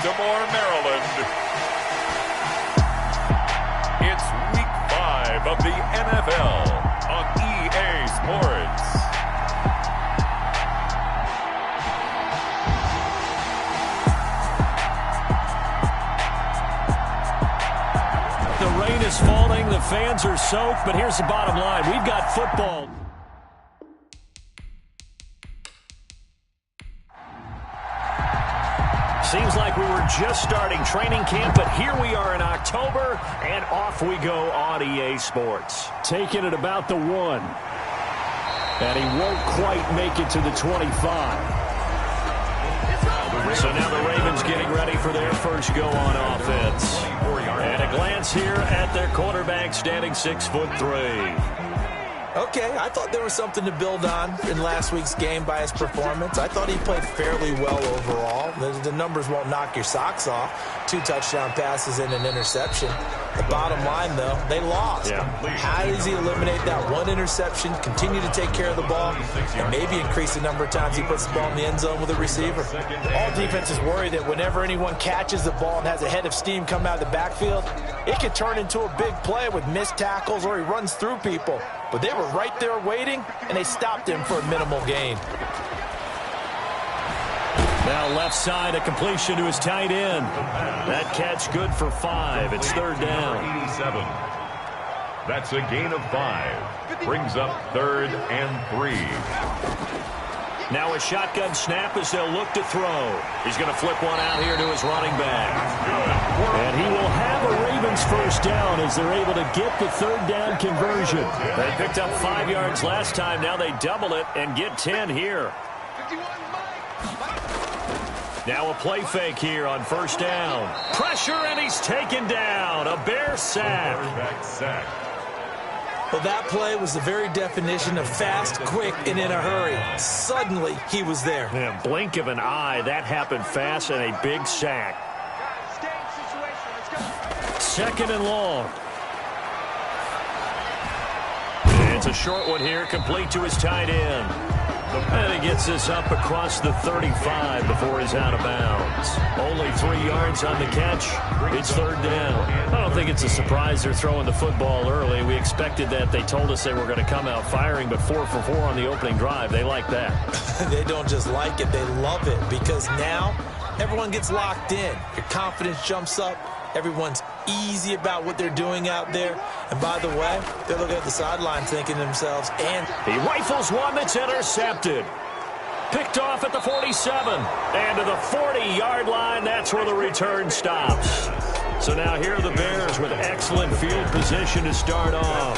Baltimore, Maryland. It's Week 5 of the NFL on EA Sports. The rain is falling, the fans are soaked, but here's the bottom line. We've got football. Seems like we were just starting training camp, but here we are in October, and off we go on EA Sports. Taking it about the 1. And he won't quite make it to the 25. So now the Ravens getting ready for their first go on offense. And a glance here at their quarterback standing 6'3". Okay, I thought there was something to build on in last week's game by his performance. I thought he played fairly well overall. The numbers won't knock your socks off. 2 touchdown passes and an interception. The bottom line, though, they lost. Yeah. How does he eliminate that 1 interception, continue to take care of the ball, and maybe increase the number of times he puts the ball in the end zone with a receiver? All defenses worry that whenever anyone catches the ball and has a head of steam come out of the backfield, it could turn into a big play with missed tackles or he runs through people. But they were right there waiting, and they stopped him for a minimal gain. Now left side, a completion to his tight end. That catch good for 5. It's 3rd down. 87. That's a gain of 5. Brings up 3rd and 3. Now a shotgun snap as they'll look to throw. He's going to flip one out here to his running back. And he will have a Ravens first down as they're able to get the 3rd down conversion. They picked up 5 yards last time. Now they double it and get 10 here. Now a play fake here on 1st down. Pressure, and he's taken down. A Bear sack. Well, that play was the very definition of fast, quick, and in a hurry. Suddenly, he was there. Yeah, blink of an eye. That happened fast, and a big sack. 2nd and long. It's a short one here, complete to his tight end. And he gets this up across the 35 before he's out of bounds. Only 3 yards on the catch. It's 3rd down. I don't think it's a surprise they're throwing the football early. We expected that. They told us they were going to come out firing, but 4 for 4 on the opening drive. They like that. They don't just like it. They love it because now everyone gets locked in. Your confidence jumps up. Everyone's easy about what they're doing out there. And by the way, they're looking at the sideline thinking to themselves, and he rifles one that's intercepted. Picked off at the 47. And to the 40-yard line, that's where the return stops. So now here are the Bears with excellent field position to start off.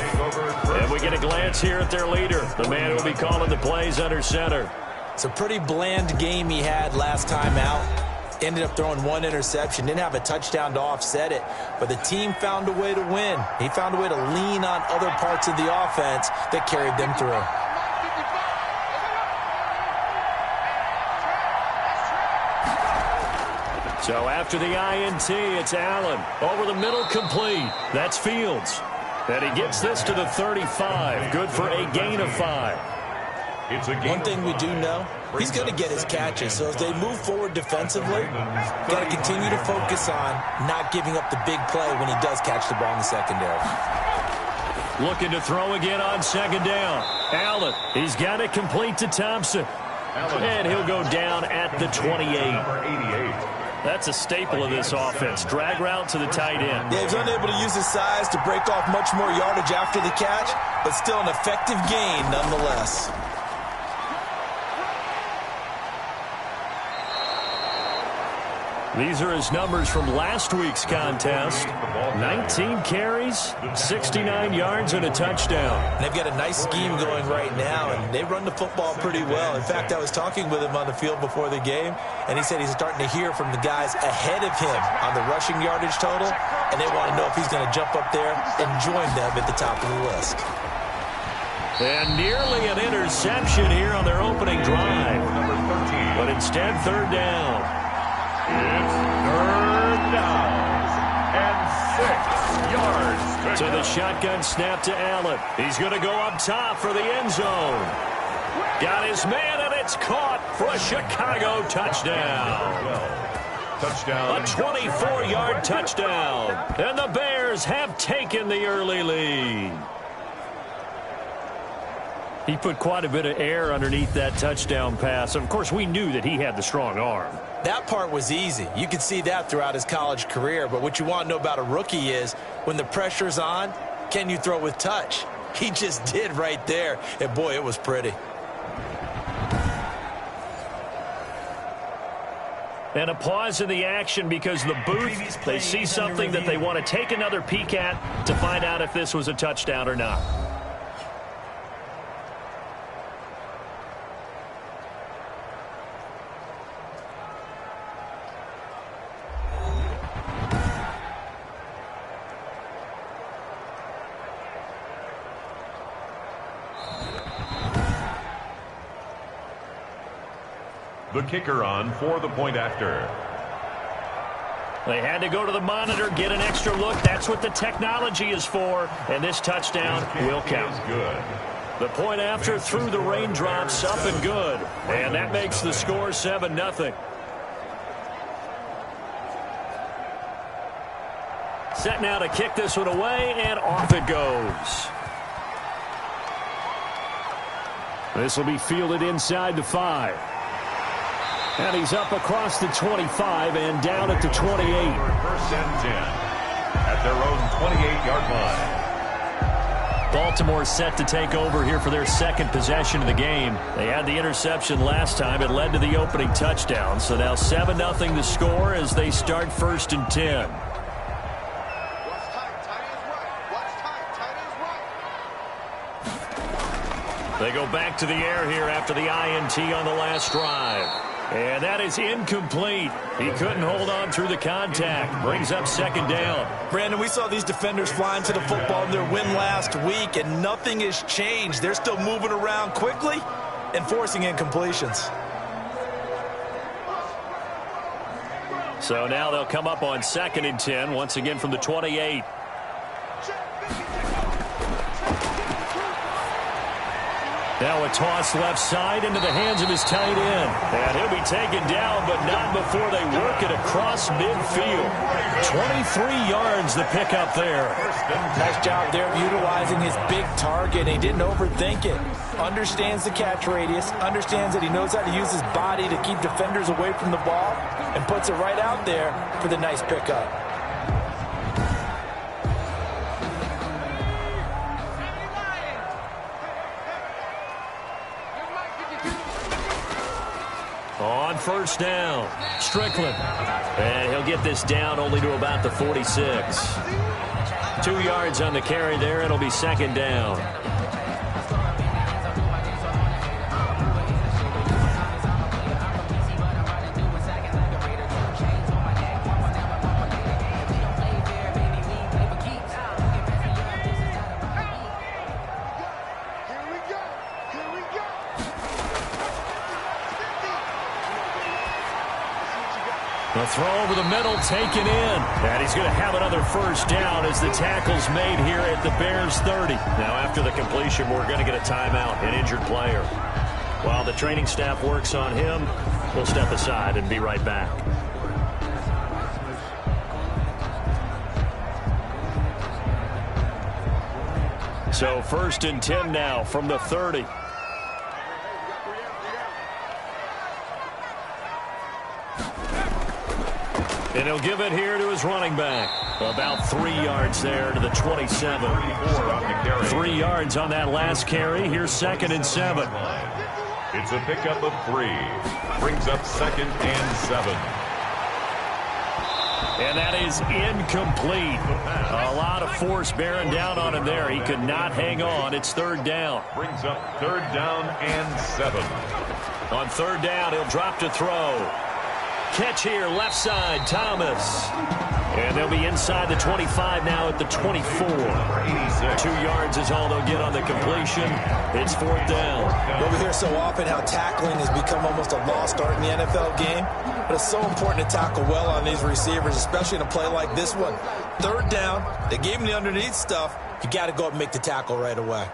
And we get a glance here at their leader, the man who will be calling the plays under center. It's a pretty bland game he had last time out. Ended up throwing 1 interception, didn't have a touchdown to offset it, but the team found a way to win. He found a way to lean on other parts of the offense that carried them through. So after the INT, it's Allen. Over the middle, complete. That's Fields. And he gets this to the 35. Good for a gain of 5. One thing we do know, he's going to get his catches. So as they move forward defensively, got to continue to focus on not giving up the big play when he does catch the ball in the secondary. Looking to throw again on 2nd down. Allen, he's got it complete to Thompson. And he'll go down at the 28. That's a staple of this offense. Drag route to the tight end. Yeah, he's unable to use his size to break off much more yardage after the catch, but still an effective gain nonetheless. These are his numbers from last week's contest. 19 carries, 69 yards, and a touchdown. They've got a nice scheme going right now, and they run the football pretty well. In fact, I was talking with him on the field before the game, and he said he's starting to hear from the guys ahead of him on the rushing yardage total, and they want to know if he's going to jump up there and join them at the top of the list. And nearly an interception here on their opening drive. But instead, 3rd down. It's 3rd down and 6 yards. So the shotgun snap to Allen. He's going to go up top for the end zone. Got his man, and it's caught for a Chicago touchdown. Touchdown. A 24-yard touchdown. And the Bears have taken the early lead. He put quite a bit of air underneath that touchdown pass. Of course, we knew that he had the strong arm. That part was easy. You could see that throughout his college career. But what you want to know about a rookie is when the pressure's on, can you throw with touch? He just did right there. And, boy, it was pretty. And a pause in the action because the booth, they see something that they want to take another peek at to find out if this was a touchdown or not. The kicker on for the point after. They had to go to the monitor, get an extra look. That's what the technology is for. And this touchdown will count. Good. The point after through the raindrops, up and good. And that makes the score 7-0. Set now to kick this one away, and off it goes. This will be fielded inside the 5. And he's up across the 25 and down at the 28. First and 10 at their own 28-yard line. Baltimore set to take over here for their second possession of the game. They had the interception last time. It led to the opening touchdown. So now 7-0 the score as they start first and 10. They go back to the air here after the INT on the last drive. And that is incomplete. He couldn't hold on through the contact. Brings up second down. Brandon, we saw these defenders flying to the football in their win last week, and nothing has changed. They're still moving around quickly and forcing incompletions. So now they'll come up on second and 10, once again from the 28. Now a toss left side into the hands of his tight end. And he'll be taken down, but not before they work it across midfield. 23 yards the pickup there. Nice job there of utilizing his big target. He didn't overthink it. Understands the catch radius. Understands that he knows how to use his body to keep defenders away from the ball. And puts it right out there for the nice pickup. On first down, Strickland. And he'll get this down only to about the 46. 2 yards on the carry there. It'll be second down. The throw over the middle taken in. And he's going to have another first down as the tackle's made here at the Bears 30. Now after the completion, we're going to get a timeout, an injured player. While the training staff works on him, we'll step aside and be right back. So first and 10 now from the 30. And he'll give it here to his running back. About 3 yards there to the 27. 3 yards on that last carry. Here's second and 7. It's a pickup of 3. Brings up second and 7. And that is incomplete. A lot of force bearing down on him there. He could not hang on. It's third down. Brings up third down and 7. On third down, he'll drop to throw. Catch here, left side, Thomas. And they'll be inside the 25 now at the 24. 2 yards is all they'll get on the completion. It's fourth down. Well, we hear so often how tackling has become almost a lost art in the NFL game. But it's so important to tackle well on these receivers, especially in a play like this one. Third down, they gave him the underneath stuff. You got to go up and make the tackle right away.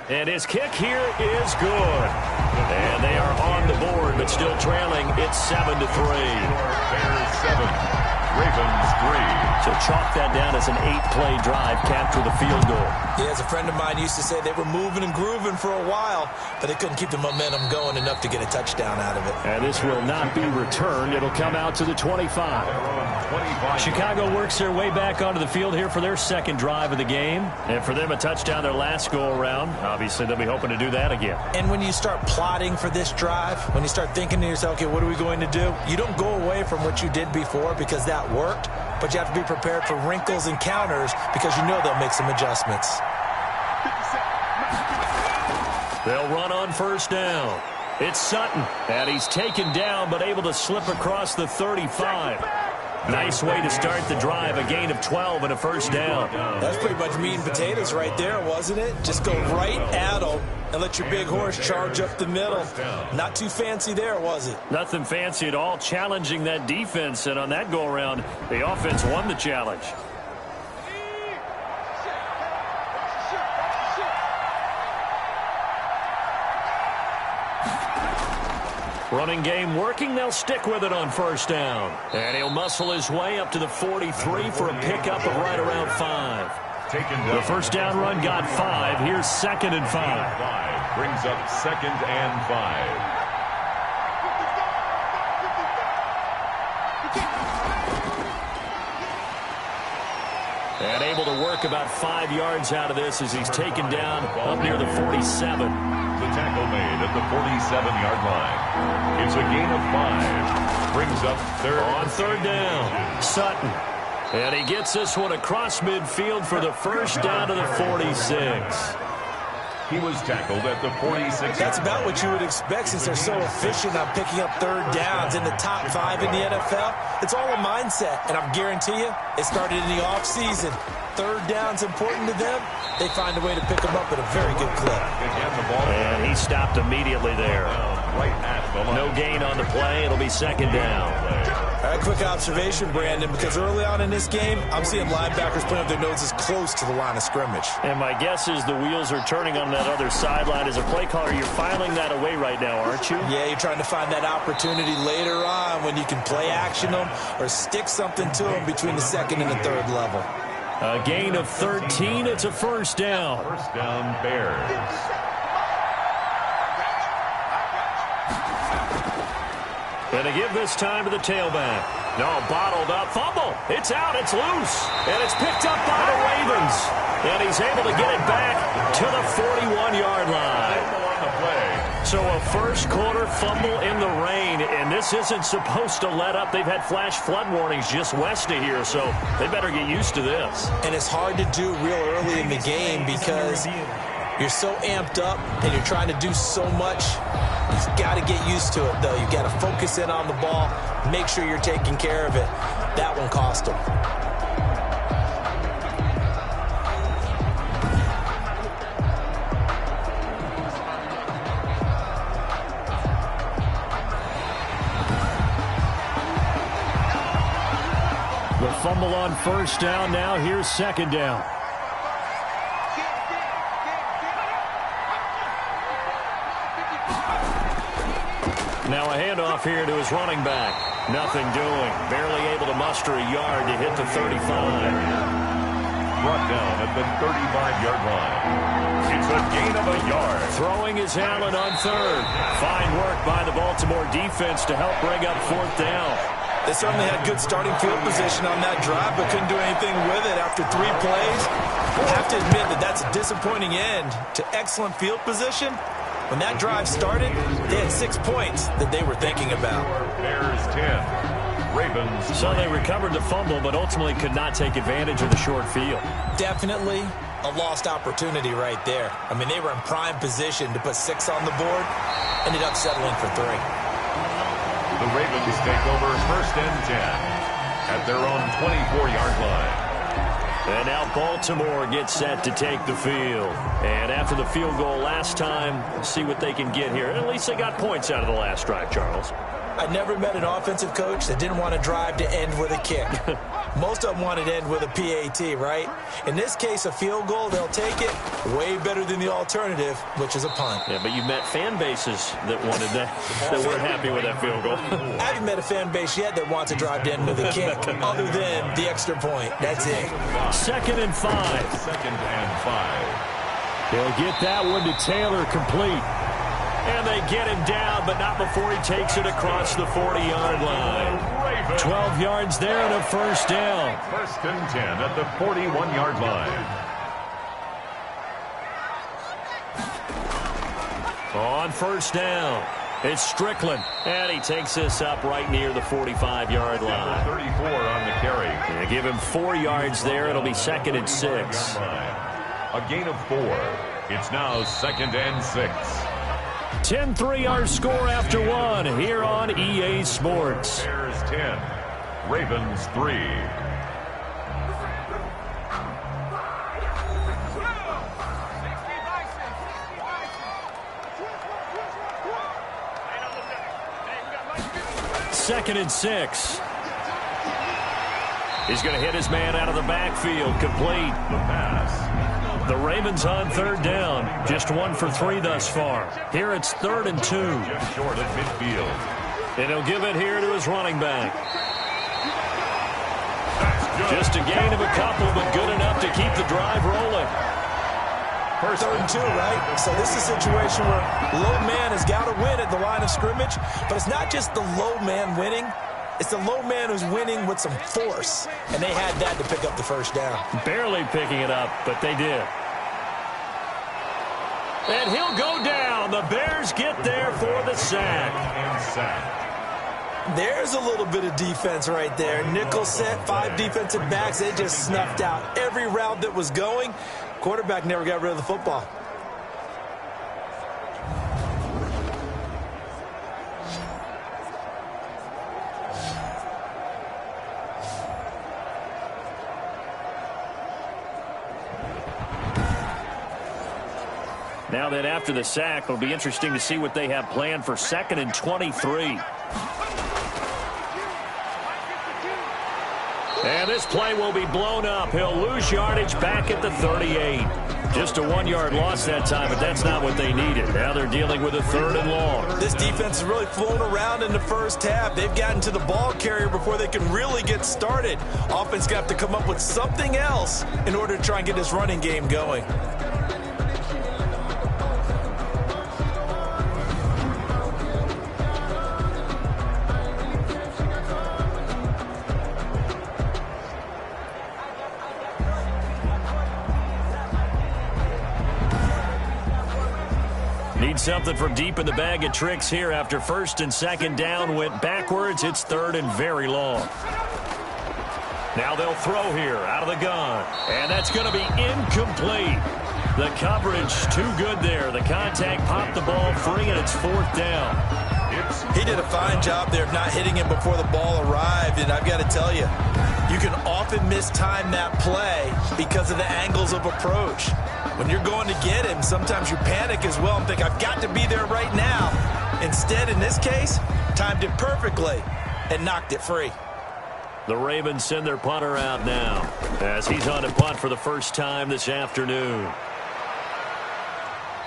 And his kick here is good. And they are on the board, but still trailing. It's 7-3. Bears 7. Ravens 3. So chalk that down as an 8-play drive, capture the field goal. Yeah, as a friend of mine used to say, they were moving and grooving for a while, but they couldn't keep the momentum going enough to get a touchdown out of it. And this will not be returned. It'll come out to the 25. Chicago works their way back onto the field here for their second drive of the game. And for them, a touchdown their last go-around. Obviously, they'll be hoping to do that again. And when you start plotting for this drive, when you start thinking to yourself, okay, what are we going to do? You don't go away from what you did before because that worked, but you have to be prepared for wrinkles and counters because you know they'll make some adjustments. They'll run on first down. It's Sutton, and he's taken down but able to slip across the 35. Nice way to start the drive, a gain of 12 and a first down. That's pretty much meat and potatoes right there, wasn't it? Just go right at them and let your big horse charge up the middle. Not too fancy there, was it? Nothing fancy at all, challenging that defense, and on that go-around, the offense won the challenge. Running game working. They'll stick with it on first down. And he'll muscle his way up to the 43 for a pickup of right around 5. The first down run got 5. Here's 2nd and 5. Brings up 2nd and 5. And able to work about 5 yards out of this as he's taken down up near the 47. The tackle made at the 47-yard line. It's a gain of 5. Brings up 3rd. On 3rd down, Sutton. And he gets this one across midfield for the first down to the 46. He was tackled at the 46. That's about what you would expect since they're so efficient on picking up 3rd downs in the top 5 in the NFL. It's all a mindset, and I guarantee you, it started in the offseason. 3rd down's important to them. They find a way to pick them up at a very good clip. And he stopped immediately there. No gain on the play. It'll be 2nd down. All right, quick observation, Brandon, because early on in this game, I'm seeing linebackers putting up their noses close to the line of scrimmage. And my guess is the wheels are turning on that other sideline. As a play caller, you're filing that away right now, aren't you? Yeah, you're trying to find that opportunity later on when you can play action them or stick something to them between the 2nd and the 3rd level. A gain of 13. It's a first down. First down, Bears. And to give this time to the tailback. No, bottled up. Fumble. It's out. It's loose. And it's picked up by the Ravens. And he's able to get it back to the 41-yard line. So a first quarter fumble in the rain, and this isn't supposed to let up. They've had flash flood warnings just west of here, so they better get used to this. And it's hard to do real early in the game because you're so amped up and you're trying to do so much. You've got to get used to it, though. You've got to focus in on the ball, make sure you're taking care of it. That one cost them. The fumble on first down. Now here's 2nd down. Now a handoff here to his running back. Nothing doing. Barely able to muster a yard to hit the 35. Brought down at the 35-yard line. It's a gain of a yard. Throwing is Allen on 3rd. Fine work by the Baltimore defense to help bring up 4th down. They certainly had good starting field position on that drive, but couldn't do anything with it after 3 plays. I have to admit that that's a disappointing end to excellent field position. When that drive started, they had 6 points that they were thinking about. Bears 10. Ravens. So they recovered the fumble, but ultimately could not take advantage of the short field. Definitely a lost opportunity right there. I mean, they were in prime position to put 6 on the board, ended up settling for 3. The Ravens take over 1st and 10 at their own 24-yard line. And now Baltimore gets set to take the field. And after the field goal last time, we'll see what they can get here. At least they got points out of the last drive, Charles. I never met an offensive coach that didn't want to drive to end with a kick. Most of them want it end with a PAT, right? In this case, a field goal, they'll take it way better than the alternative, which is a punt. Yeah, but you met fan bases that wanted that weren't happy with that field goal. I haven't met a fan base yet that wants to drive in with a kick other than the extra point. That's it. 2nd and 5. 2nd and 5. They'll get that one to Taylor complete. And they get him down, but not before he takes it across the 40-yard line. 12 yards there and a first down. 1st and 10 at the 41-yard line. On first down, it's Strickland. And he takes this up right near the 45-yard line. 34 on the carry. They give him 4 yards there. It'll be 2nd and 6. A gain of 4. It's now 2nd and 6. 10-3 our score after 1 here on EA Sports. Bears 10, Ravens 3. Second and 6. He's going to hit his man out of the backfield. Complete. The pass. The Ravens on 3rd down. Just 1 for 3 thus far. Here it's 3rd and 2. Just short of midfield. And he'll give it here to his running back. Just a gain of a couple, but good enough to keep the drive rolling. 3rd and 2, right? So this is a situation where low man has got to win at the line of scrimmage, but it's not just the low man winning. It's the low man who's winning with some force, and they had that to pick up the first down. Barely picking it up, but they did. And he'll go down. The Bears get there for the sack. There's a little bit of defense right there. Nickel set, 5 defensive backs. They just snuffed out every route that was going. Quarterback never got rid of the football. Now then, after the sack, it'll be interesting to see what they have planned for 2nd and 23. And this play will be blown up. He'll lose yardage back at the 38. Just a 1-yard loss that time, but that's not what they needed. Now they're dealing with a 3rd and long. This defense has really flown around in the first half. They've gotten to the ball carrier before they can really get started. Offense got to have to come up with something else in order to try and get this running game going. Need something from deep in the bag of tricks here after 1st and 2nd down went backwards. It's 3rd and very long. Now they'll throw here out of the gun. And that's going to be incomplete. The coverage too good there. The contact popped the ball free, and it's 4th down. He did a fine job there of not hitting him before the ball arrived, and I've got to tell you, you can often mistime that play because of the angles of approach. When you're going to get him, sometimes you panic as well and think, I've got to be there right now. Instead, in this case, timed it perfectly and knocked it free. The Ravens send their punter out now as he's on to punt for the first time this afternoon.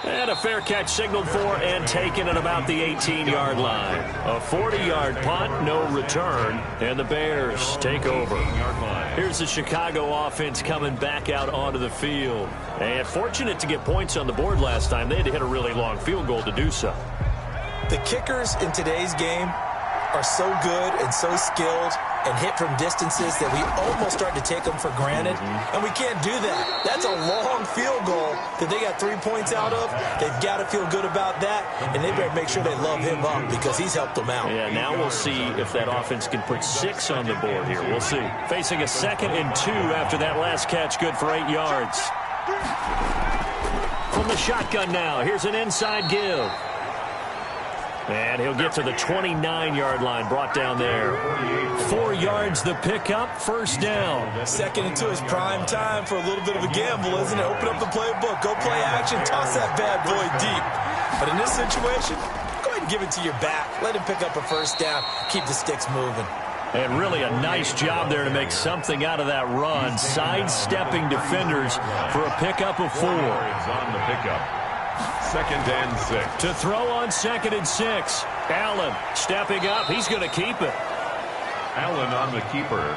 And a fair catch signaled for and taken at about the 18-yard line. A 40-yard punt, no return, and the Bears take over. Here's the Chicago offense coming back out onto the field. And fortunate to get points on the board last time. They had to hit a really long field goal to do so. The kickers in today's game are so good and so skilled and hit from distances that we almost start to take them for granted. And we can't do that. That's a long field goal that they got 3 points out of. They've got to feel good about that, and they better make sure they love him up because he's helped them out. Yeah, now we'll see if that offense can put 6 on the board here. We'll see. Facing a 2nd and 2 after that last catch, good for 8 yards. From the shotgun now, here's an inside give. And he'll get to the 29-yard line, brought down there. 4 yards the pickup, 1st down. 2nd and 2 is prime time for a little bit of a gamble, isn't it? Open up the playbook, go play action, toss that bad boy deep. But in this situation, go ahead and give it to your back. Let him pick up a 1st down, keep the sticks moving. And really a nice job there to make something out of that run, sidestepping defenders for a pickup of 4. On the pickup. 2nd and 6. To throw on 2nd and 6. Allen stepping up. He's going to keep it. Allen on the keeper.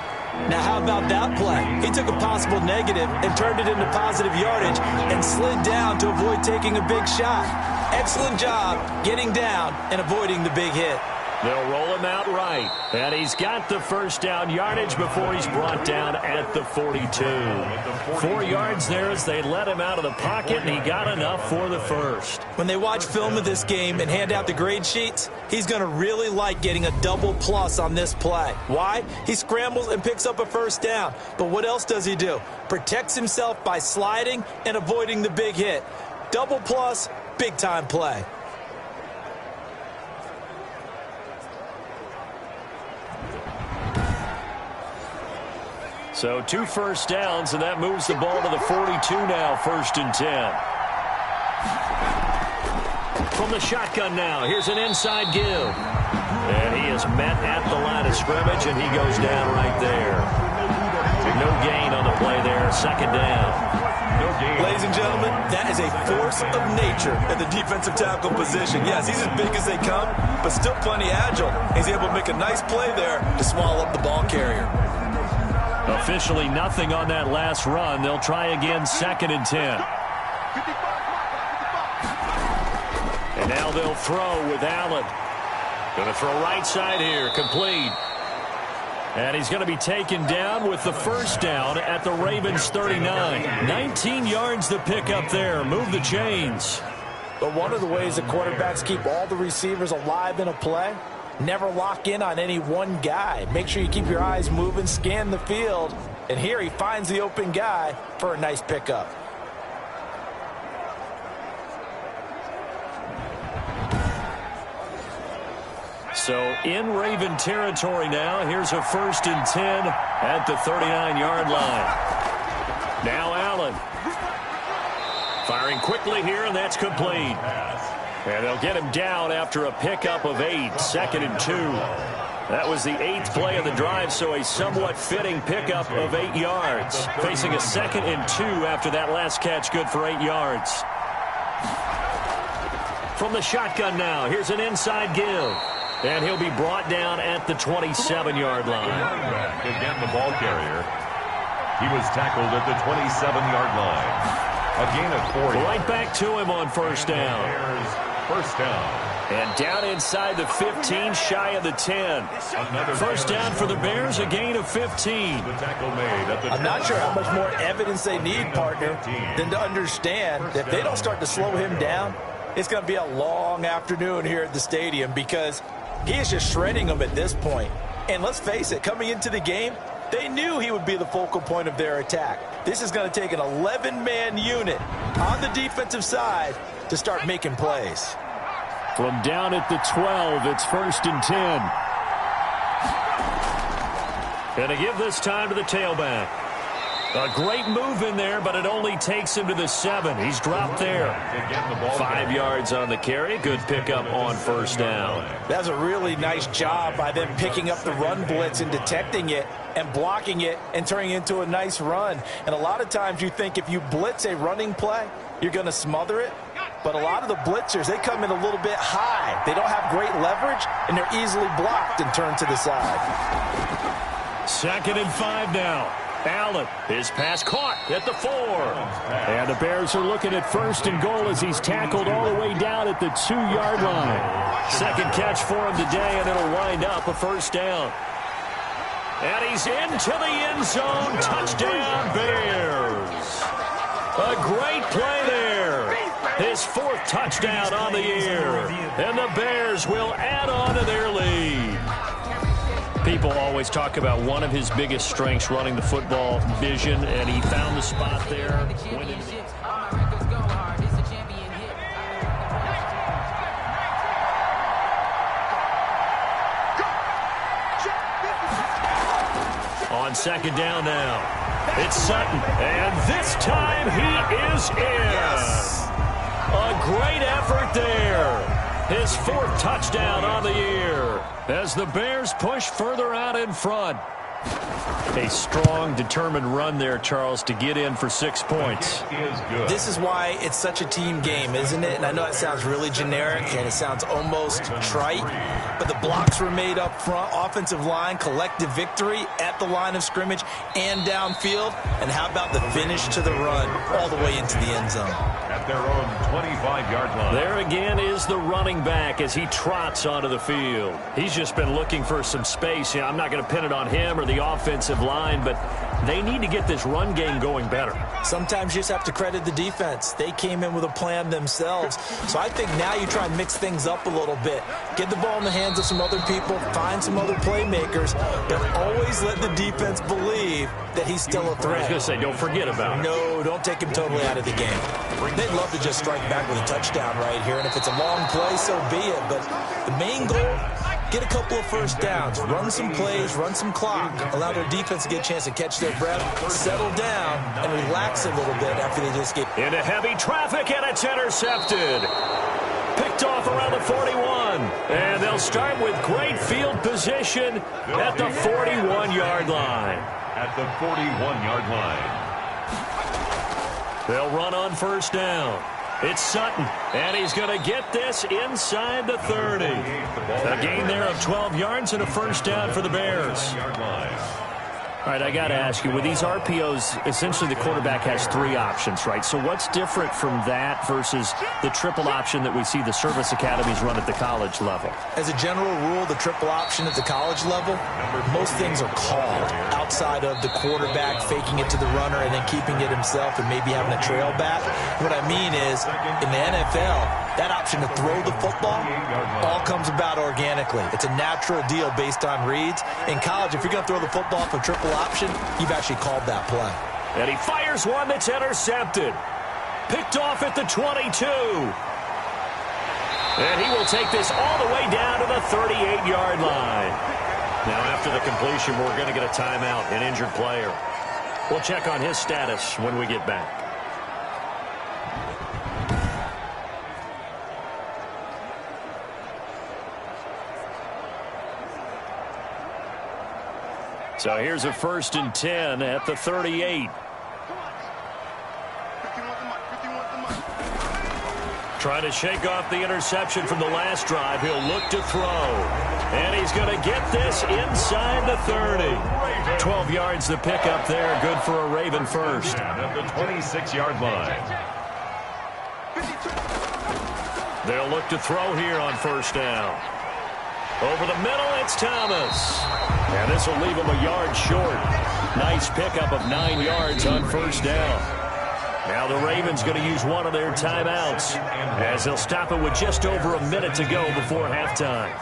Now, how about that play? He took a possible negative and turned it into positive yardage and slid down to avoid taking a big shot. Excellent job getting down and avoiding the big hit. They'll roll him out right. And he's got the first down yardage before he's brought down at the 42. 4 yards there as they let him out of the pocket, and he got enough for the first. When they watch film of this game and hand out the grade sheets, he's going to really like getting a double plus on this play. Why? He scrambles and picks up a first down. But what else does he do? Protects himself by sliding and avoiding the big hit. Double plus, big-time play. So 2 first downs, and that moves the ball to the 42 now, 1st and 10. From the shotgun now, here's an inside give. And he is met at the line of scrimmage, and he goes down right there. No gain on the play there, 2nd down. Ladies and gentlemen, that is a force of nature at the defensive tackle position. Yes, he's as big as they come, but still plenty agile. He's able to make a nice play there to swallow up the ball carrier. Officially nothing on that last run. They'll try again, 2nd and 10. And now they'll throw with Allen. Going to throw right side here, complete. And he's going to be taken down with the first down at the Ravens 39. 19 yards to pick up there. Move the chains. But one of the ways the quarterbacks keep all the receivers alive in a play, never lock in on any one guy. Make sure you keep your eyes moving, scan the field. And here he finds the open guy for a nice pickup. So in Raven territory now. Here's a 1st and 10 at the 39-yard line. Now Allen. Firing quickly here, and that's complete. And they'll get him down after a pickup of 8, 2nd and 2. That was the 8th play of the drive, so a somewhat fitting pickup of 8 yards. Facing a 2nd and 2 after that last catch, good for 8 yards. From the shotgun now, here's an inside give. And he'll be brought down at the 27-yard line. Again, the ball carrier. He was tackled at the 27-yard line. A gain of 4. Right back to him on first down. First down. And down inside the 15, shy of the 10. First down for the Bears, a gain of 15. The tackle made at the I'm not sure how much more evidence they need, partner, than to understand that if they don't start to slow him down, it's going to be a long afternoon here at the stadium because he is just shredding them at this point. And let's face it, coming into the game, they knew he would be the focal point of their attack. This is going to take an 11-man unit on the defensive side to start making plays. From down at the 12, it's 1st and 10. And to give this time to the tailback. A great move in there, but it only takes him to the 7. He's dropped there. 5 yards on the carry. Good pickup on first down. That's a really nice job by them picking up the run blitz and detecting it and blocking it and turning it into a nice run. And a lot of times you think if you blitz a running play, you're going to smother it. But a lot of the blitzers, they come in a little bit high. They don't have great leverage, and they're easily blocked and turned to the side. 2nd and 5 now. Allen, his pass caught at the 4. And the Bears are looking at 1st and goal as he's tackled all the way down at the 2-yard line. Second catch for him today, and it'll wind up a first down. And he's into the end zone. Touchdown, Bears. A great play there. His 4th touchdown on the year. And the Bears will add on to their lead. People always talk about one of his biggest strengths, running the football, vision, and he found the spot there. On 2nd down now. It's Sutton, and this time he is in. A great effort there. His 4th touchdown on the year as the Bears push further out in front. A strong, determined run there, Charles, to get in for 6 points. This is why it's such a team game, isn't it? And I know that sounds really generic and it sounds almost trite, but the blocks were made up front, offensive line, collective victory at the line of scrimmage and downfield. And how about the finish to the run all the way into the end zone? At their own 25-yard line. There again is the running back as he trots onto the field. He's just been looking for some space. I'm not going to pin it on him or the offensive line, but they need to get this run game going better. Sometimes you just have to credit the defense. They came in with a plan themselves. So I think now you try and mix things up a little bit. Get the ball in the hands of some other people, find some other playmakers, but always let the defense believe that he's still a threat. I was going to say, don't forget about it. No, don't take him totally out of the game. They'd love to just strike back with a touchdown right here, and if it's a long play, so be it. But the main goal, get a couple of first downs, run some plays, run some clock, allow their defense to get a chance to catch their breath, settle down, and relax a little bit after they just get into heavy traffic, and it's intercepted. Picked off around the 41, and they'll start with great field position at the 41-yard line. At the 41-yard line. They'll run on first down. It's Sutton, and he's going to get this inside the 30. A gain there of 12 yards and a first down for the Bears. All right, I got to ask you, with these RPOs, essentially the quarterback has 3 options, right? So what's different from that versus the triple option that we see the service academies run at the college level? As a general rule, the triple option at the college level, most things are called outside of the quarterback faking it to the runner and then keeping it himself and maybe having a trail back. What I mean is, in the NFL, that option to throw the football all comes about organically. It's a natural deal based on reads. In college, if you're going to throw the football for triple option, you've actually called that play. And he fires one that's intercepted. Picked off at the 22. And he will take this all the way down to the 38-yard line. Now, after the completion, we're going to get a timeout, an injured player. We'll check on his status when we get back. So here's a 1st and 10 at the 38. Trying to shake off the interception from the last drive. He'll look to throw. And he's going to get this inside the 30. 12 yards to pick up there. Good for a Raven first. At the 26-yard line. They'll look to throw here on first down. Over the middle, it's Thomas. And this will leave him a yard short. Nice pickup of 9 yards on first down. Now the Ravens going to use one of their timeouts as they'll stop it with just over a minute to go before halftime.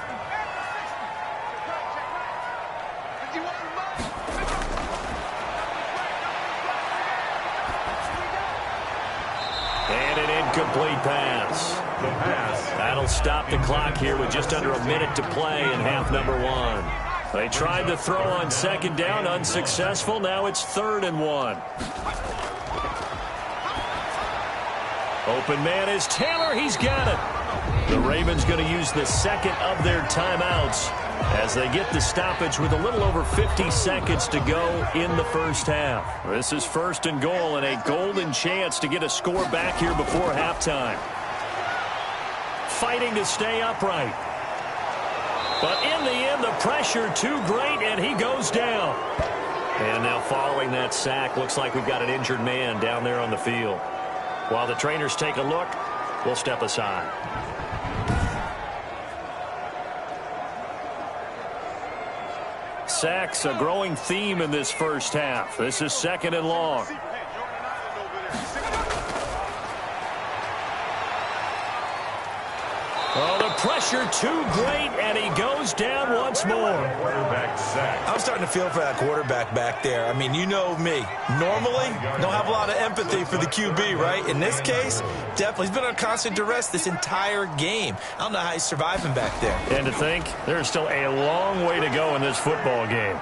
And an incomplete pass. That'll stop the clock here with just under a minute to play in half number 1. They tried to throw on second down, unsuccessful. Now it's 3rd and 1. Open man is Taylor. He's got it. The Ravens going to use the second of their timeouts as they get the stoppage with a little over 50 seconds to go in the first half. This is 1st and goal and a golden chance to get a score back here before halftime. Fighting to stay upright. But in the end, the pressure too great, and he goes down. And now following that sack, looks like we've got an injured man down there on the field. While the trainers take a look, we'll step aside. Sacks, a growing theme in this first half. This is 2nd and long. Oh, the pressure too great, and he goes down once more. Quarterback sack. I'm starting to feel for that quarterback back there. I mean, you know me. Normally, don't have a lot of empathy for the QB, right? In this case, definitely. He's been on constant duress this entire game. I don't know how he's surviving back there. And to think, there's still a long way to go in this football game.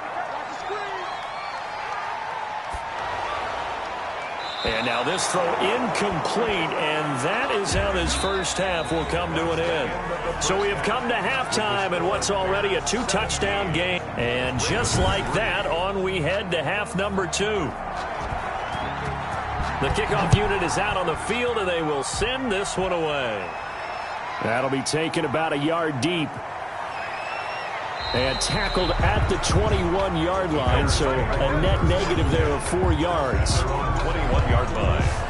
And now this throw incomplete, and that is how this first half will come to an end. So we have come to halftime in what's already a 2-touchdown game. And just like that, on we head to half number 2. The kickoff unit is out on the field, and they will send this one away. That'll be taken about a yard deep. And tackled at the 21-yard line, so a net negative there of 4 yards. 21-yard line.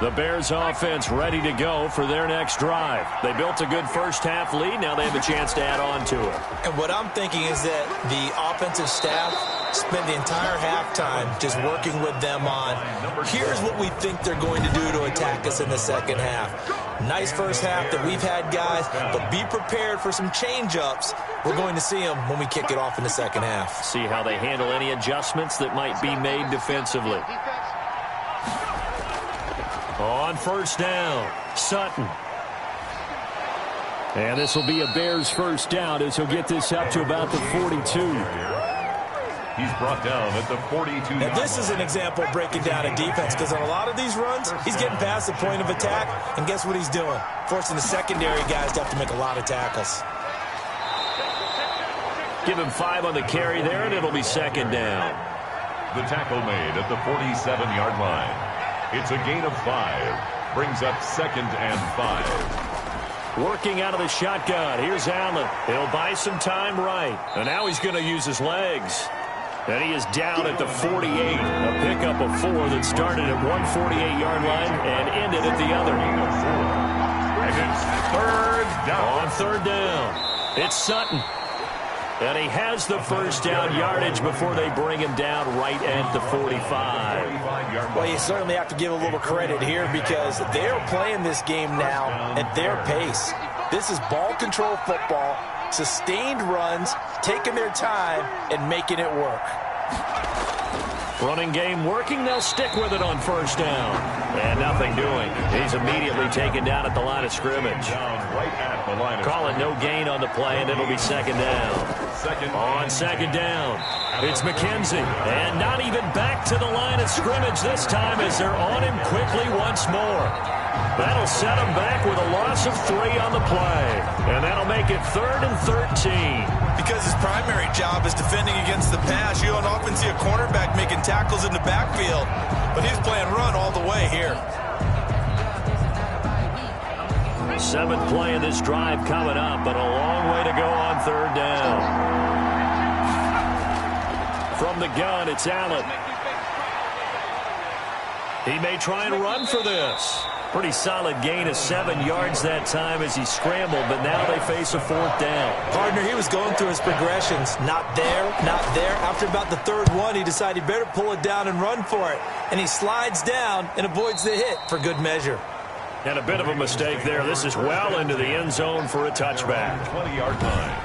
The Bears offense ready to go for their next drive. They built a good first-half lead. Now they have a chance to add on to it. And what I'm thinking is that the offensive staff spent the entire halftime just working with them on, here's what we think they're going to do to attack us in the second half. Nice first half that we've had, guys, but be prepared for some change-ups. We're going to see them when we kick it off in the second half. See how they handle any adjustments that might be made defensively. On first down, Sutton. And this will be a Bears first down as he'll get this up to about the 42. He's brought down at the 42. Now this is an example of breaking down a defense, because on a lot of these runs, he's getting past the point of attack, and guess what he's doing? Forcing the secondary guys to have to make a lot of tackles. Give him 5 on the carry there, and it'll be second down. The tackle made at the 47-yard line. It's a gain of 5. Brings up second and 5. Working out of the shotgun. Here's Allen. He'll buy some time right. And now he's going to use his legs. And he is down at the 48. A pickup of 4 that started at one 48-yard line and ended at the other. And it's third down. On third down, it's Sutton. And he has the first down yardage before they bring him down right at the 45. Well, you certainly have to give a little credit here, because they're playing this game now at their pace. This is ball control football, sustained runs, taking their time, and making it work. Running game working. They'll stick with it on first down. And nothing doing. He's immediately taken down at the line of scrimmage. Call it no gain on the play, and it'll be second down. On second down, it's McKenzie. And not even back to the line of scrimmage this time as they're on him quickly once more. That'll set him back with a loss of 3 on the play. And that'll make it 3rd and 13. Because his primary job is defending against the pass, you don't often see a cornerback making tackles in the backfield. But he's playing run all the way here. 7th play of this drive coming up, but a long way to go on third down. From the gun, it's Allen. He may try and run for this. Pretty solid gain of 7 yards that time as he scrambled, but now they face a 4th down. Partner, he was going through his progressions. Not there, not there. After about the 3rd one, he decided he better pull it down and run for it. And he slides down and avoids the hit for good measure. And a bit of a mistake there. This is well into the end zone for a touchback. 20-yard line.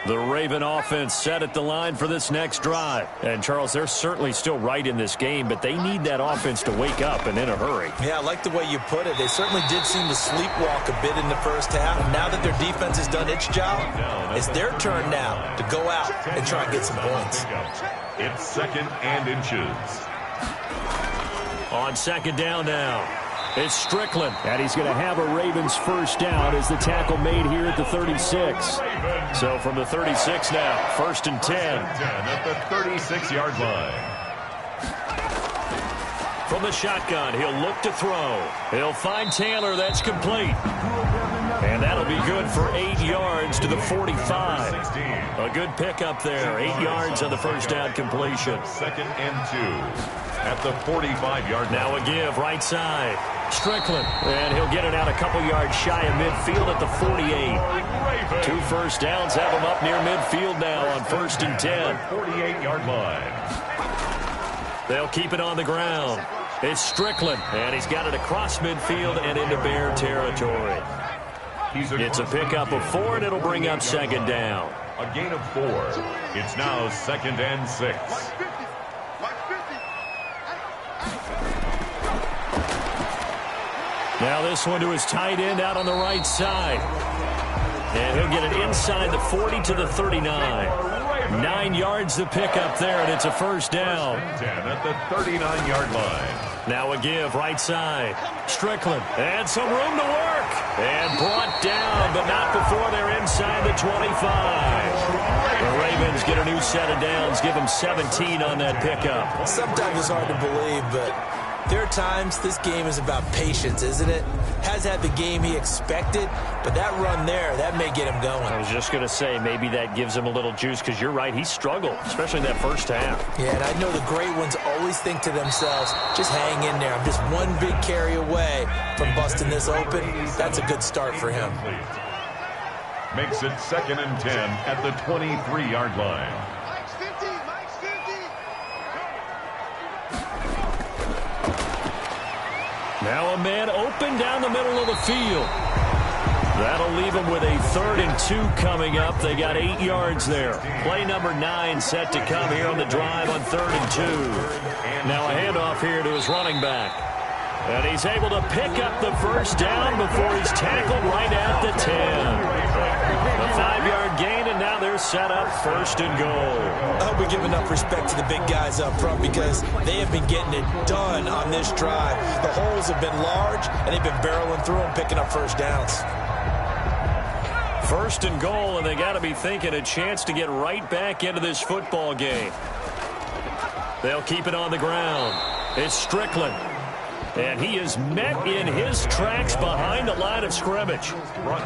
The Raven offense set at the line for this next drive. And, Charles, they're certainly still right in this game, but they need that offense to wake up and in a hurry. Yeah, I like the way you put it. They certainly did seem to sleepwalk a bit in the first half. Now that their defense has done its job, it's their turn now to go out and try and get some points. It's second and inches. On second down now, it's Strickland. And he's going to have a Ravens first down as the tackle made here at the 36. So from the 36 now, 1st and 10. At the 36-yard line. From the shotgun, he'll look to throw. He'll find Taylor. That's complete. And that'll be good for 8 yards to the 45. A good pickup there. 8 yards on the first down completion. 2nd and 2. At the 45-yard line. Now a give right side. Strickland. And he'll get it out a couple yards shy of midfield at the 48. 2 first downs have him up near midfield now on 1st and 10. 48-yard line. They'll keep it on the ground. It's Strickland. And he's got it across midfield and into Bear territory. It's a pickup of 4, and it'll bring up second down. A gain of 4. It's now 2nd and 6. Now this one to his tight end out on the right side. And he'll get it inside the 40 to the 39. 9 yards to pick up there, and it's a first down. 10 at the 39-yard line. Now a give right side. Strickland, and some room to work. And brought down, but not before they're inside the 25. The Ravens get a new set of downs, give them 17 on that pickup. Sometimes it's hard to believe, but there are times this game is about patience, isn't it? Has had the game he expected, but that run there, that may get him going. I was just going to say, maybe that gives him a little juice, because you're right, he struggled, especially in that first half. Yeah, and I know the great ones always think to themselves, just hang in there. I'm just one big carry away from busting this open. That's a good start for him. Makes it 2nd and 10 at the 23-yard line. Now a man open down the middle of the field. That'll leave them with a 3rd and 2 coming up. They got 8 yards there. Play number 9 set to come here on the drive on 3rd and 2. Now a handoff here to his running back. And he's able to pick up the first down before he's tackled right at the 10. A 5-yard gain, and now they're set up 1st and goal. I hope we give enough respect to the big guys up front, because they have been getting it done on this drive. The holes have been large, and they've been barreling through them, picking up first downs. 1st and goal, and they got to be thinking a chance to get right back into this football game. They'll keep it on the ground. It's Strickland. And he is met in his tracks behind the line of scrimmage.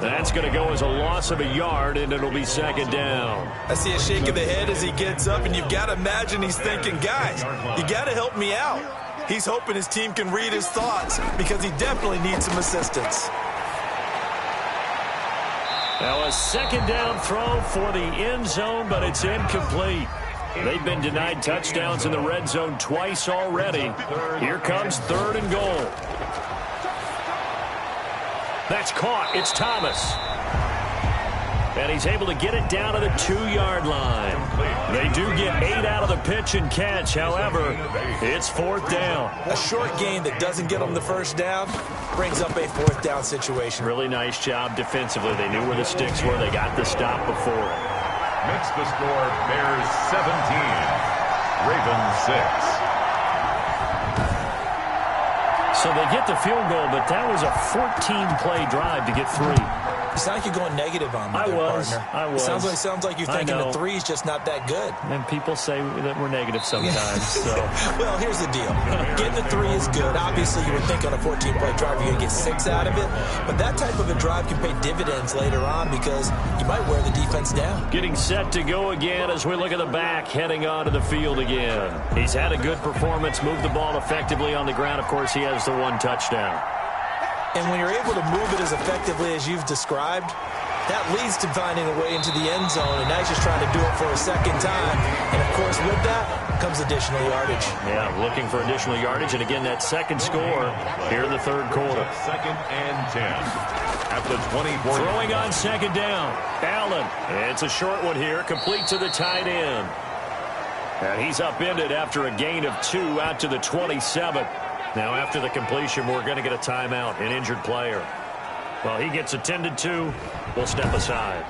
That's going to go as a loss of a yard, and it'll be 2nd down. I see a shake of the head as he gets up, and you've got to imagine he's thinking, guys, you got to help me out. He's hoping his team can read his thoughts, because he definitely needs some assistance. Now a 2nd down throw for the end zone, but it's incomplete. They've been denied touchdowns in the red zone twice already. Here comes 3rd and goal. That's caught. It's Thomas. And he's able to get it down to the 2-yard line. They do get 8 out of the pitch and catch. However, it's 4th down. A short gain that doesn't get them the first down brings up a 4th down situation. Really nice job defensively. They knew where the sticks were. They got the stop before. Makes the score Bears 17, Ravens 6. So they get the field goal, but that was a 14-play drive to get 3. You sound like you're going negative on me, I was. It sounds like you're thinking the 3's just not that good. And people say that we're negative sometimes. So. Well, here's the deal. Getting the 3 is good. Obviously, you would think on a 14-play drive you're going to get 6 out of it. But that type of a drive can pay dividends later on, because you might wear the defense down. Getting set to go again as we look at the back, heading onto the field again. He's had a good performance, moved the ball effectively on the ground. Of course, he has the 1 touchdown. And when you're able to move it as effectively as you've described, that leads to finding a way into the end zone, and now he's just trying to do it for a 2nd time. And, of course, with that comes additional yardage. Yeah, looking for additional yardage, and again, that 2nd score here in the 3rd quarter. 2nd and 10 at the 24. Throwing on 2nd down. Allen. It's a short one here, complete to the tight end. And he's upended after a gain of 2 out to the 27. Now, after the completion, we're going to get a timeout, an injured player. Well, he gets attended to. We'll step aside.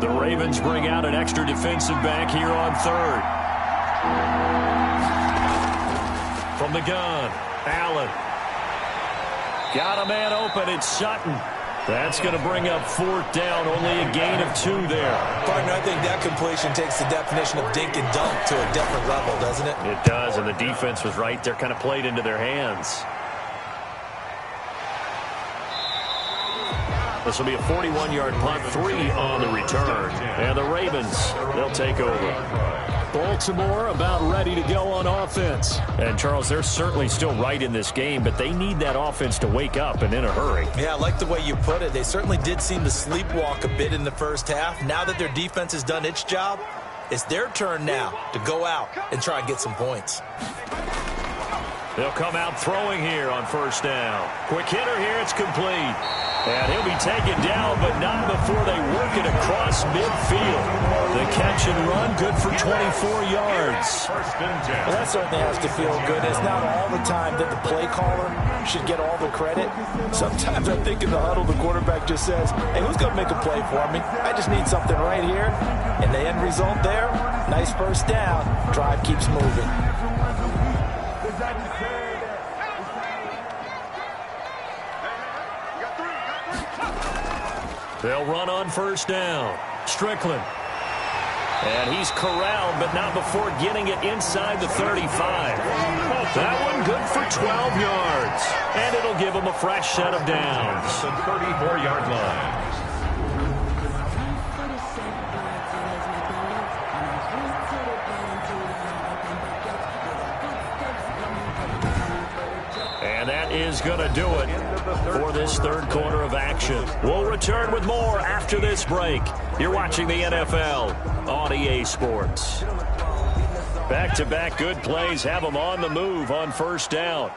The Ravens bring out an extra defensive back here on 3rd. From the gun, Allen. Got a man open. It's Sutton. That's going to bring up 4th down. Only a gain of 2 there. Partner, I think that completion takes the definition of dink and dunk to a different level, doesn't it? It does, and the defense was right there, kind of played into their hands. This will be a 41-yard punt, 3 on the return. And the Ravens, they'll take over. Baltimore about ready to go on offense. And, Charles, they're certainly still right in this game, but they need that offense to wake up and in a hurry. Yeah, I like the way you put it. They certainly did seem to sleepwalk a bit in the first half. Now that their defense has done its job, it's their turn now to go out and try and get some points. They'll come out throwing here on first down. Quick hitter here. It's complete. And he'll be taken down, but not before they work it across midfield. The catch and run, good for 24 yards. Well, that certainly has to feel good. It's not all the time that the play caller should get all the credit. Sometimes I think in the huddle, the quarterback just says, hey, who's going to make a play for me? I just need something right here. And the end result there, nice first down. Drive keeps moving. They'll run on first down. Strickland. And he's corralled, but not before getting it inside the 35. That one good for 12 yards. And it'll give him a fresh set of downs. The 34-yard line. And that is going to do it for this third quarter of action. We'll return with more after this break. You're watching the NFL on EA Sports. Back-to-back good plays have them on the move on first down.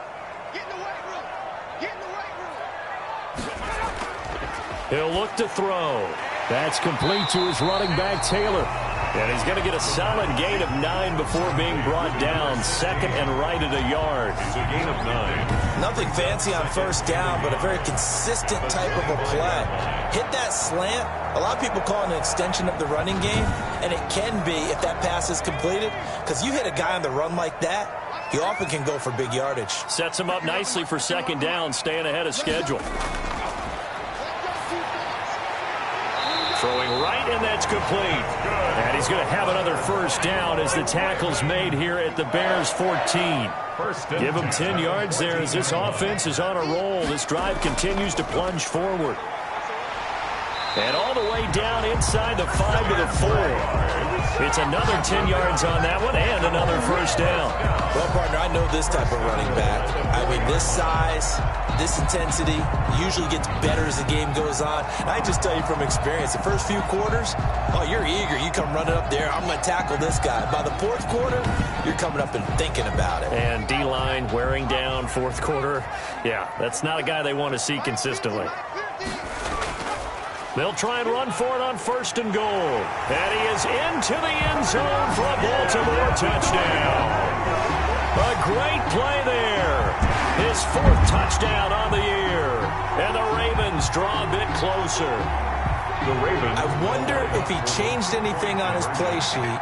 He'll look to throw. That's complete to his running back, Taylor. And he's going to get a solid gain of 9 before being brought down. Second and right at a yard. It's a gain of 9. Nothing fancy on first down, but a very consistent type of a play. Hit that slant. A lot of people call it an extension of the running game, and it can be if that pass is completed, because you hit a guy on the run like that, he often can go for big yardage. Sets him up nicely for second down, staying ahead of schedule. Throwing right, and that's complete. And he's going to have another first down as the tackle's made here at the Bears 14. Give him 10 yards there as this offense is on a roll. This drive continues to plunge forward. And all the way down inside the 5 to the 4. It's another 10 yards on that one and another first down. Well, partner, I know this type of running back. I mean, this size, this intensity usually gets better as the game goes on. And I just tell you from experience, the first few quarters, oh, you're eager. You come running up there, I'm going to tackle this guy. By the fourth quarter, you're coming up and thinking about it. And D-line wearing down fourth quarter. Yeah, that's not a guy they want to see consistently. They'll try and run for it on first and goal. And he is into the end zone for a Baltimore touchdown. A great play there. His fourth touchdown on the year. And the Ravens draw a bit closer. The Ravens. I wonder if he changed anything on his play sheet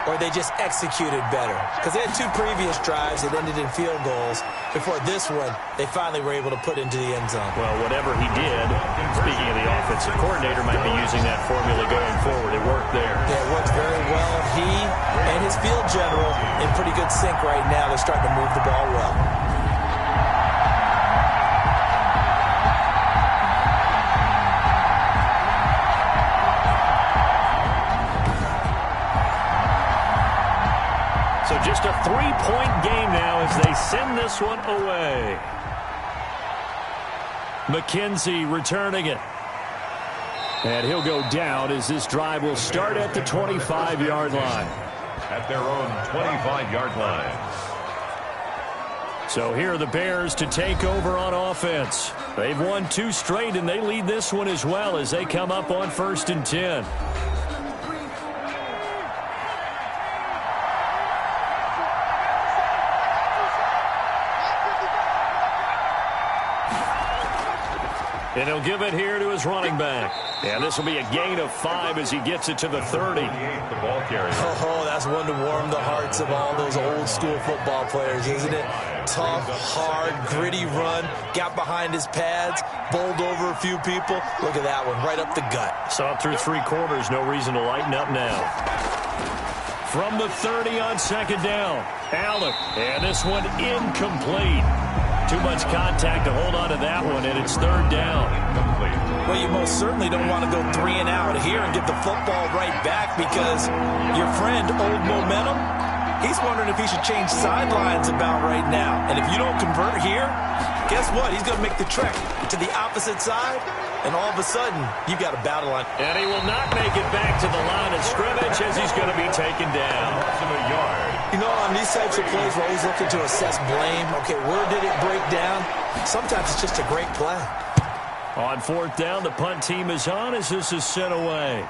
or they just executed better. Because they had 2 previous drives that ended in field goals. Before this one, they finally were able to put into the end zone. Well, whatever he did, speaking of the offensive coordinator, might be using that formula going forward. It worked there. Yeah, it worked very well. He and his field general in pretty good sync right now. They're starting to move the ball well. So just a 3-point game now as they send this one away. McKenzie returning it. And he'll go down as this drive will start at the 25-yard line. At their own 25-yard line. So here are the Bears to take over on offense. They've won 2 straight, and they lead this one as well as they come up on first and 10. And he'll give it here to his running back. And this will be a gain of 5 as he gets it to the 30. The ball carrier. Oh, that's one to warm the hearts of all those old school football players, isn't it? Tough, hard, gritty run. Got behind his pads, bowled over a few people. Look at that one, right up the gut. Saw it through 3 quarters. No reason to lighten up now. From the 30 on second down. Allen. And this one incomplete. Too much contact to hold on to that one, and it's third down. Well, you most certainly don't want to go 3 and out here and get the football right back because your friend, Old Momentum, he's wondering if he should change sidelines about right now. And if you don't convert here, guess what? He's going to make the trek to the opposite side, and all of a sudden, you've got a battle on. And he will not make it back to the line of scrimmage as he's going to be taken down. You know, on these types of plays, we're always looking to assess blame. Okay, where did it break down? Sometimes it's just a great play. On fourth down, the punt team is on as this is sent away.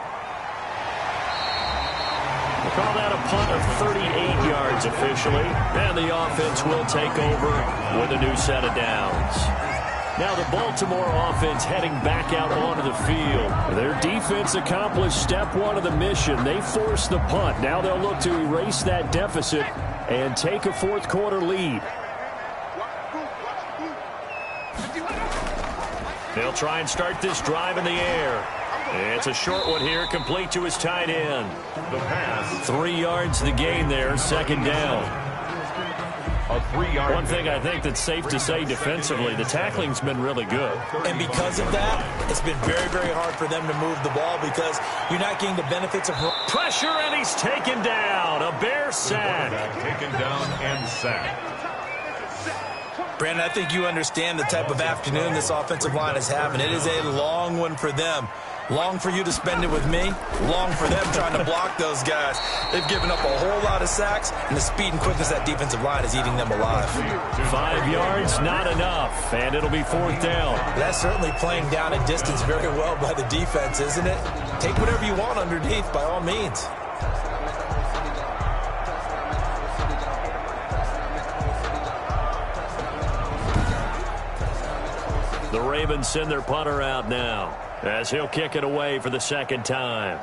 We'll call that a punt of 38 yards officially. And the offense will take over with a new set of downs. Now the Baltimore offense heading back out onto the field. Their defense accomplished step one of the mission. They forced the punt. Now they'll look to erase that deficit and take a fourth quarter lead. They'll try and start this drive in the air. It's a short one here, complete to his tight end. The pass. 3 yards the gain there, second down. A 3-yard. One thing I think that's safe to say defensively, the tackling's been really good. And because of that, it's been very, very hard for them to move the ball because you're not getting the benefits of pressure, and he's taken down. A Bear sack. Taken down and sacked. Brandon, I think you understand the type of afternoon this offensive line is having. It is a long one for them. Long for you to spend it with me. Long for them trying to block those guys. They've given up a whole lot of sacks, and the speed and quickness of that defensive line is eating them alive. 5 yards, not enough, and it'll be fourth down. That's certainly playing down a distance very well by the defense, isn't it? Take whatever you want underneath, by all means. The Ravens send their punter out now as he'll kick it away for the second time.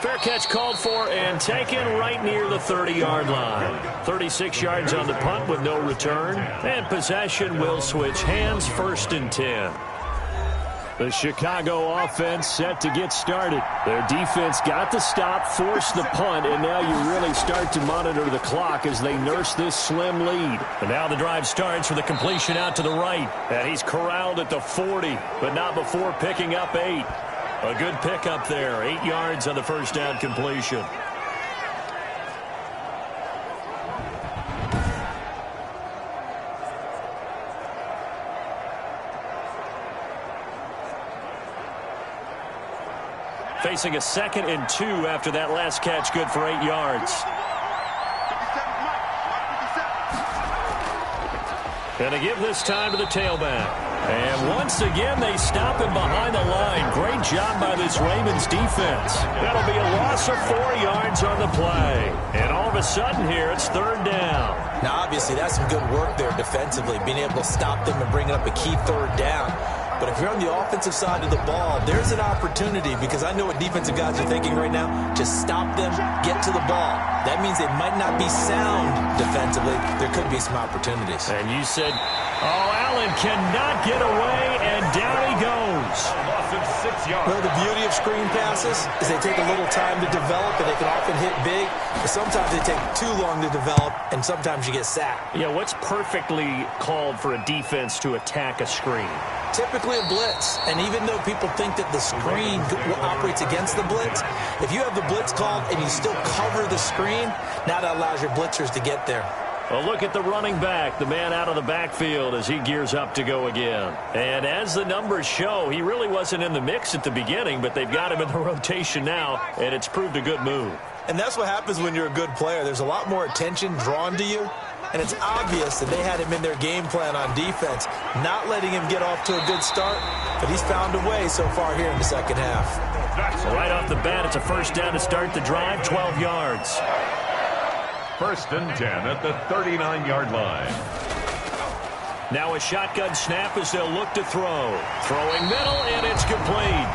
Fair catch called for and taken right near the 30-yard line. 36 yards on the punt with no return. And possession will switch hands, first and 10. The Chicago offense set to get started. Their defense got the stop, forced the punt, and now you really start to monitor the clock as they nurse this slim lead. And now the drive starts with a completion out to the right. And he's corralled at the 40, but not before picking up 8. A good pickup there, 8 yards on the first down completion. Facing a 2nd and 2 after that last catch, good for 8 yards. And to give this time to the tailback. And once again, they stop him behind the line. Great job by this Ravens defense. That'll be a loss of 4 yards on the play. And all of a sudden here, it's third down. Now, obviously, that's some good work there defensively, being able to stop them and bringing up a key third down. But if you're on the offensive side of the ball, there's an opportunity because I know what defensive guys are thinking right now. Just stop them, get to the ball. That means they might not be sound defensively. There could be some opportunities. And you said, oh, Allen cannot get away, and down he goes. Loss of 6 yards. Well, the beauty of screen passes is they take a little time to develop, and they can often hit big. But sometimes they take too long to develop, and sometimes you get sacked. Yeah, what's perfectly called for a defense to attack a screen? Typically a blitz, and even though people think that the screen operates against the blitz, if you have the blitz called and you still cover the screen, now that allows your blitzers to get there. Well, look at the running back, the man out of the backfield as he gears up to go again. And as the numbers show, he really wasn't in the mix at the beginning, but they've got him in the rotation now, and it's proved a good move. And that's what happens when you're a good player. There's a lot more attention drawn to you. And it's obvious that they had him in their game plan on defense, not letting him get off to a good start. But he's found a way so far here in the second half. So right off the bat, it's a first down to start the drive, 12 yards. First and 10 at the 39-yard line. Now a shotgun snap as they'll look to throw. Throwing middle, and it's complete.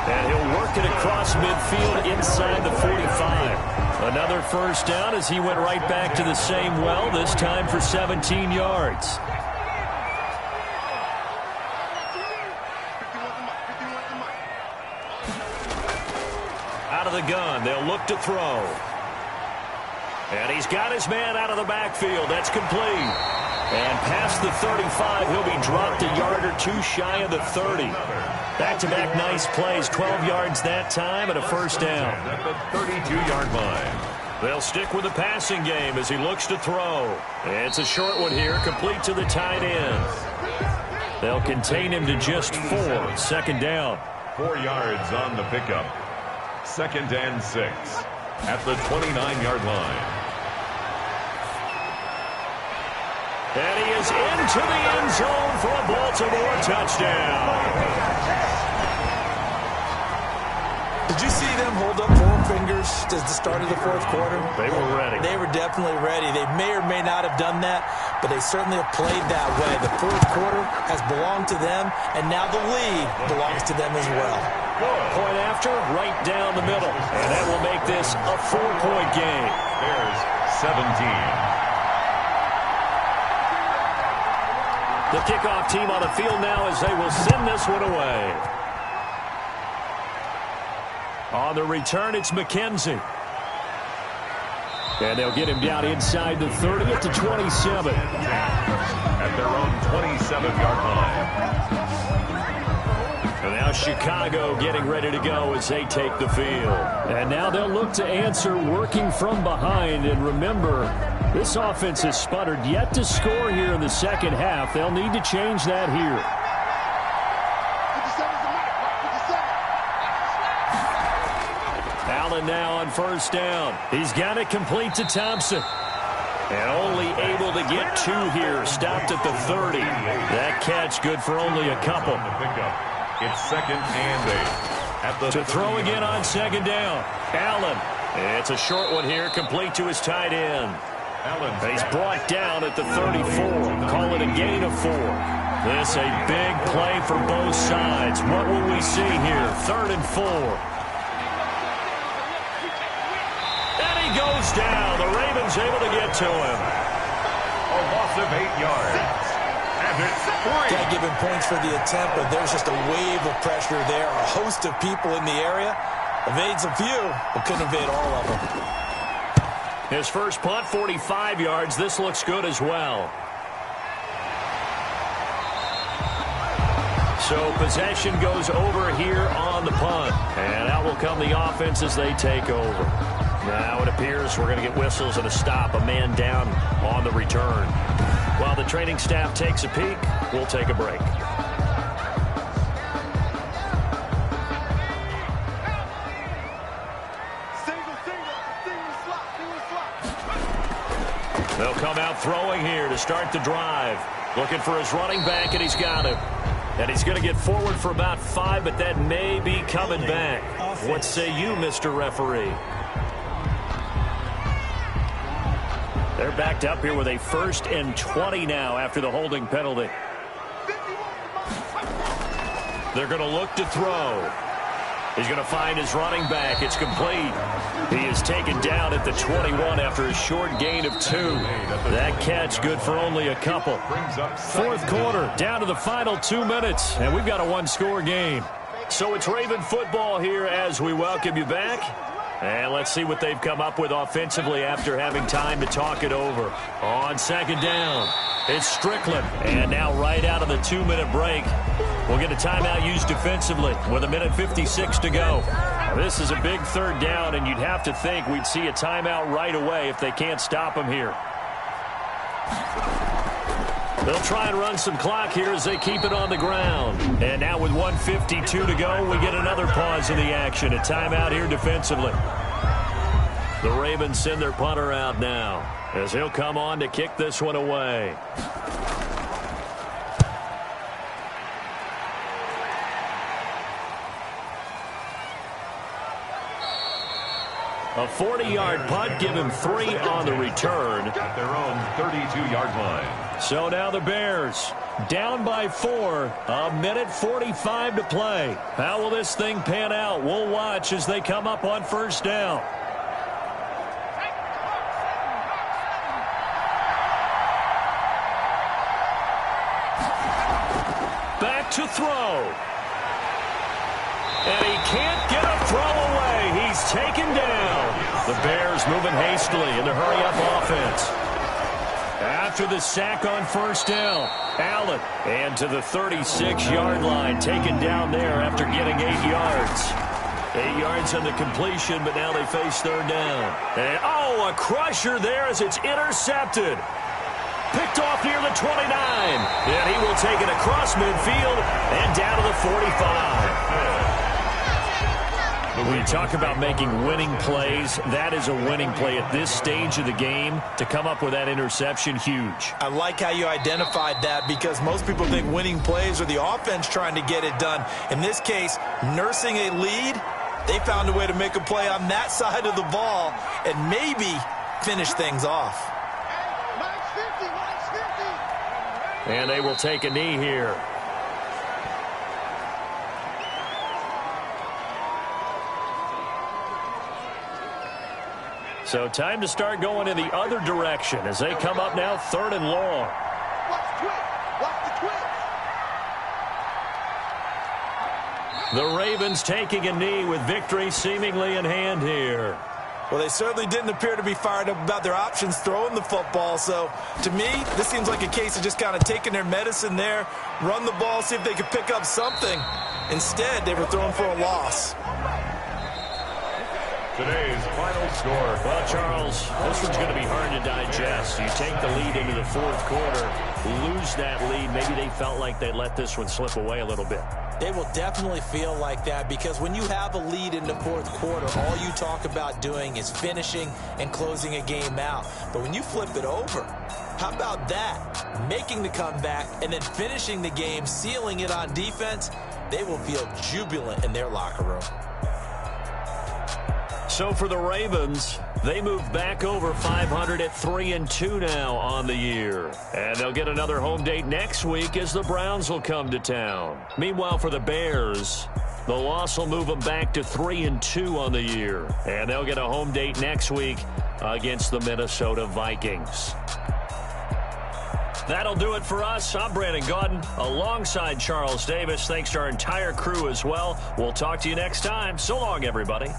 And he'll work it across midfield inside the 45. Another first down as he went right back to the same well, this time for 17 yards. Out of the gun, they'll look to throw. And he's got his man out of the backfield. That's complete. And past the 35, he'll be dropped a yard or two shy of the 30. Back-to-back nice plays, 12 yards that time and a first down. At the 32-yard line. They'll stick with the passing game as he looks to throw. It's a short one here, complete to the tight end. They'll contain him to just 4. Second down. 4 yards on the pickup. 2nd and 6 at the 29-yard line. And he is into the end zone for a Baltimore touchdown. Did you see them hold up 4 fingers at the start of the 4th quarter? They were ready. They were definitely ready. They may or may not have done that, but they certainly have played that way. The 4th quarter has belonged to them, and now the lead belongs to them as well. Point after, right down the middle. And that will make this a 4-point game. Bears 17. The kickoff team on the field now as they will send this one away. On the return, it's McKenzie. And they'll get him down inside the 30 at the 27. At their own 27-yard line. And now Chicago getting ready to go as they take the field. And now they'll look to answer working from behind. And remember, this offense has sputtered yet to score here in the second half. They'll need to change that here. Allen now on first down. He's got it complete to Thompson. And only able to get 2 here. Stopped at the 30. That catch good for only a couple. It's 2nd and 8. To throw again on 2nd down. Allen. It's a short one here, complete to his tight end. He's brought down at the 34. Call it a gain of 4. This a big play for both sides. What will we see here? 3rd and 4. And he goes down. The Ravens able to get to him. A loss of 8 yards. And it's 3. Can't give him points for the attempt, but there's just a wave of pressure there. A host of people in the area. Evades a few, but couldn't evade all of them. His first punt, 45 yards. This looks good as well. So possession goes over here on the punt. And out will come the offense as they take over. Now it appears we're going to get whistles and a stop. A man down on the return. While the training staff takes a peek, we'll take a break. They'll come out throwing here to start the drive. Looking for his running back, and he's got him. And he's going to get forward for about 5, but that may be coming back. What say you, Mr. Referee? They're backed up here with a 1st and 20 now after the holding penalty. They're going to look to throw. He's going to find his running back. It's complete. He is taken down at the 21 after a short gain of 2. That catch good for only a couple. 4th quarter, down to the final 2 minutes, and we've got a 1-score game. So it's Raven football here as we welcome you back. And let's see what they've come up with offensively after having time to talk it over. On 2nd down, it's Strickland. And now right out of the 2-minute break, we'll get a timeout used defensively with 1:56 to go. This is a big 3rd down, and you'd have to think we'd see a timeout right away if they can't stop him here. They'll try and run some clock here as they keep it on the ground. And now with 1:52 to go, we get another pause in the action. A timeout here defensively. The Ravens send their punter out now as he'll come on to kick this one away. A 40-yard punt, give him 3 on the return. At their own 32-yard line. So now the Bears down by 4, 1:45 to play. How will this thing pan out? We'll watch as they come up on 1st down. Back to throw. And he can't get a throw away. He's taken down. The Bears moving hastily in the hurry-up offense. After the sack on 1st down, Allen, and to the 36-yard line, taken down there after getting 8 yards. 8 yards on the completion, but now they face third down. And, a crusher there as it's intercepted. Picked off near the 29. And he will take it across midfield and down to the 45. When you talk about making winning plays, that is a winning play at this stage of the game. To come up with that interception, huge. I like how you identified that because most people think winning plays are the offense trying to get it done. In this case, nursing a lead, they found a way to make a play on that side of the ball and maybe finish things off. And they will take a knee here. So time to start going in the other direction as they come up now 3rd and long. The Ravens taking a knee with victory seemingly in hand here. Well, they certainly didn't appear to be fired up about their options throwing the football. So, to me, this seems like a case of just kind of taking their medicine there, run the ball, see if they could pick up something. Instead, they were throwing for a loss. Today's final score. Well, Charles, this one's going to be hard to digest. You take the lead into the 4th quarter, lose that lead. Maybe they felt like they let this one slip away a little bit. They will definitely feel like that because when you have a lead in the 4th quarter, all you talk about doing is finishing and closing a game out. But when you flip it over, how about that? Making the comeback and then finishing the game, sealing it on defense, they will feel jubilant in their locker room. So for the Ravens, they move back over 500 at 3-2 now on the year. And they'll get another home date next week as the Browns will come to town. Meanwhile, for the Bears, the loss will move them back to 3-2 on the year. And they'll get a home date next week against the Minnesota Vikings. That'll do it for us. I'm Brandon Gaudin alongside Charles Davis. Thanks to our entire crew as well. We'll talk to you next time. So long, everybody.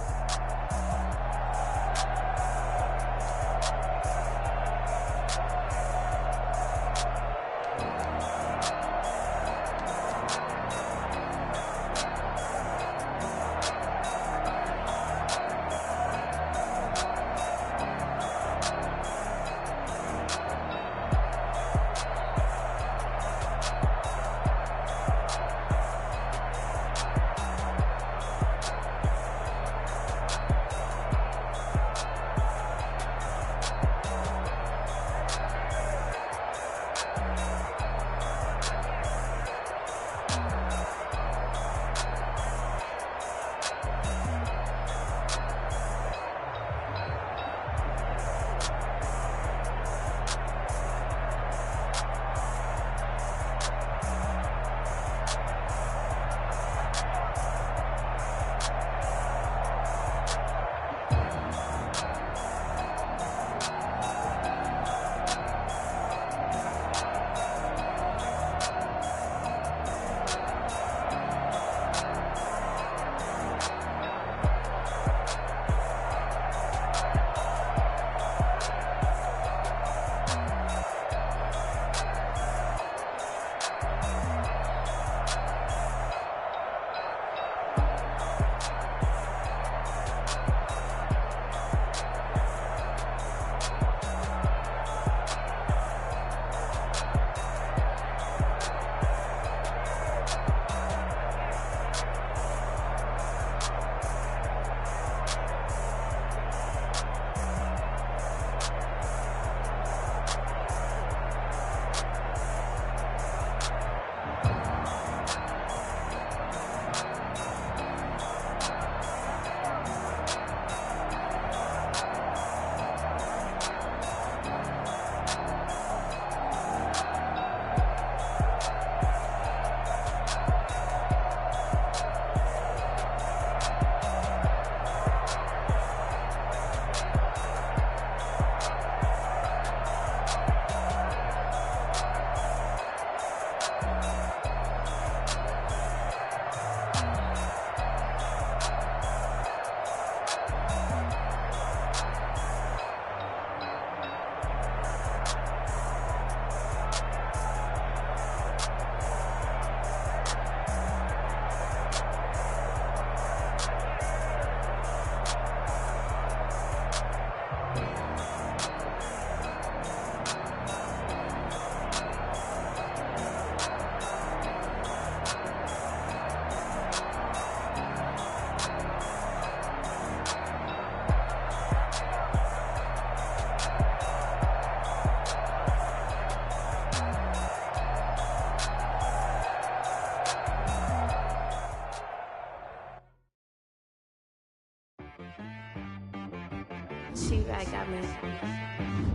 She got me.